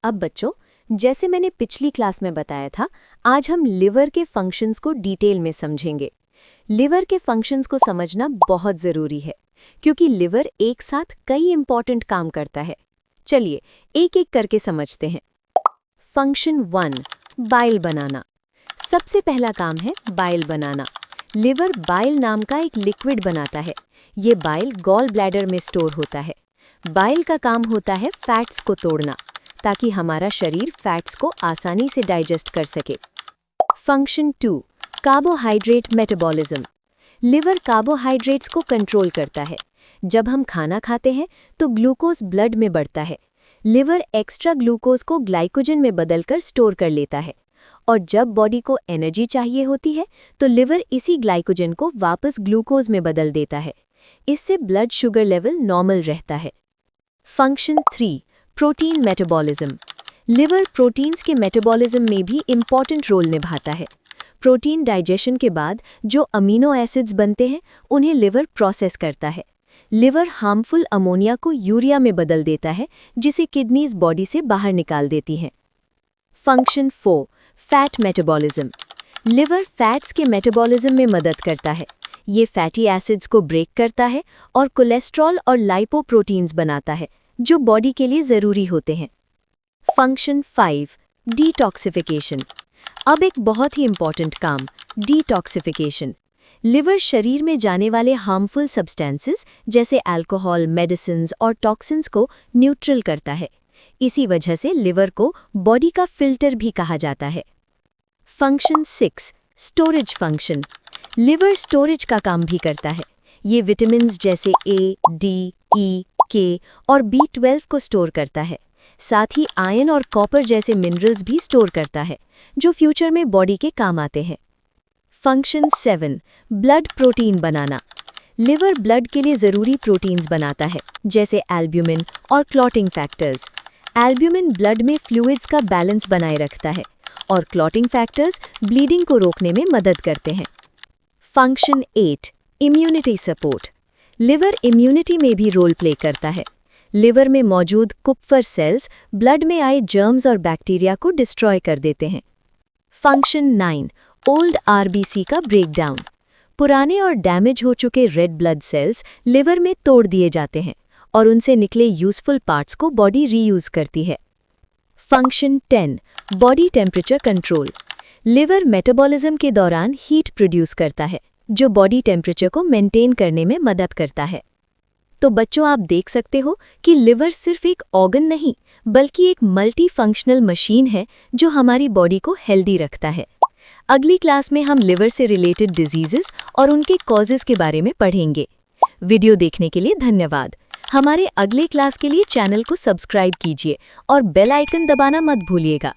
अब बच्चों, जैसे मैंने पिछली क्लास में बताया था, आज हम लिवर के फंक्शंस को डिटेल में समझेंगे। लिवर के फंक्शंस को समझना बहुत ज़रूरी है, क्योंकि लिवर एक साथ कई इंपॉर्टेंट काम करता है। चलिए एक एक करके समझते हैं। फंक्शन 1, बाइल बनाना। सबसे पहला काम है बाइल बनाना। लिवर बाइल नाम का एक लिक्विड बनाता है। ये बाइल गॉल ब्लैडर में स्टोर होता है। बाइल का काम होता है फैट्स को तोड़ना, ताकि हमारा शरीर फैट्स को आसानी से डाइजेस्ट कर सके। Function 2, carbohydrate metabolism. Liver carbohydrates को कंट्रोल करता है। जब हम खाना खाते हैं तो ग्लूकोज ब्लड में बढ़ता है। लिवर एक्स्ट्रा ग्लूकोज को ग्लाइकोजन में बदलकर स्टोर कर लेता है, और जब बॉडी को एनर्जी चाहिए होती है तो लिवर इसी ग्लाइकोजन को वापस ग्लूकोज में बदल देता है। इससे ब्लड शुगर लेवल नॉर्मल रहता है। Function 3, protein metabolism. Liver proteins के मेटाबॉलिज्म में भी इम्पॉर्टेंट रोल निभाता है। प्रोटीन डाइजेशन के बाद जो अमीनो एसिड्स बनते हैं उन्हें लिवर प्रोसेस करता है। लिवर हार्मफुल अमोनिया को यूरिया में बदल देता है, जिसे किडनीज बॉडी से बाहर निकाल देती हैं। Function 4, fat metabolism. Liver fats के मेटाबॉलिज्म में मदद करता है। ये फैटी एसिड्स को ब्रेक करता है और कोलेस्ट्रॉल और लाइपोप्रोटीन्स बनाता है, जो बॉडी के लिए ज़रूरी होते हैं। Function 5, detoxification. अब एक बहुत ही इम्पॉर्टेंट काम, डिटॉक्सिफिकेशन। लिवर शरीर में जाने वाले हार्मफुल सब्सटेंसेस जैसे अल्कोहल, मेडिसिन्स और टॉक्सिन्स को न्यूट्रल करता है। इसी वजह से लिवर को बॉडी का फिल्टर भी कहा जाता है। Function 6, storage function. Liver storage का काम भी करता है। ये विटामिन्स जैसे ए, डी, ई, के और B12 को स्टोर करता है। साथ ही आयरन और कॉपर जैसे मिनरल्स भी स्टोर करता है, जो फ्यूचर में बॉडी के काम आते हैं। फंक्शन 7, ब्लड प्रोटीन बनाना। लिवर ब्लड के लिए ज़रूरी प्रोटीन्स बनाता है, जैसे एल्ब्यूमिन और क्लॉटिंग फैक्टर्स। एल्ब्यूमिन ब्लड में फ्लूइड्स का बैलेंस बनाए रखता है, और क्लॉटिंग फैक्टर्स ब्लीडिंग को रोकने में मदद करते हैं। Function 8, immunity support. Liver immunity में भी रोल प्ले करता है। लिवर में मौजूद कुप्फर सेल्स ब्लड में आए जर्म्स और बैक्टीरिया को डिस्ट्रॉय कर देते हैं। फंक्शन 9, ओल्ड आरबीसी का ब्रेकडाउन। पुराने और डैमेज हो चुके रेड ब्लड सेल्स लिवर में तोड़ दिए जाते हैं, और उनसे निकले यूजफुल पार्ट्स को बॉडी रीयूज करती है। Function 10, body temperature control. Liver metabolism के दौरान हीट प्रोड्यूस करता है, जो बॉडी टेम्परेचर को मेंटेन करने में मदद करता है। तो बच्चों, आप देख सकते हो कि लिवर सिर्फ एक ऑर्गन नहीं, बल्कि एक मल्टी फंक्शनल मशीन है जो हमारी बॉडी को हेल्दी रखता है। अगली क्लास में हम लिवर से रिलेटेड डिजीजेस और उनके कॉजेज के बारे में पढ़ेंगे। वीडियो देखने के लिए धन्यवाद। हमारे अगले क्लास के लिए चैनल को सब्सक्राइब कीजिए और बेल आइकन दबाना मत भूलिएगा।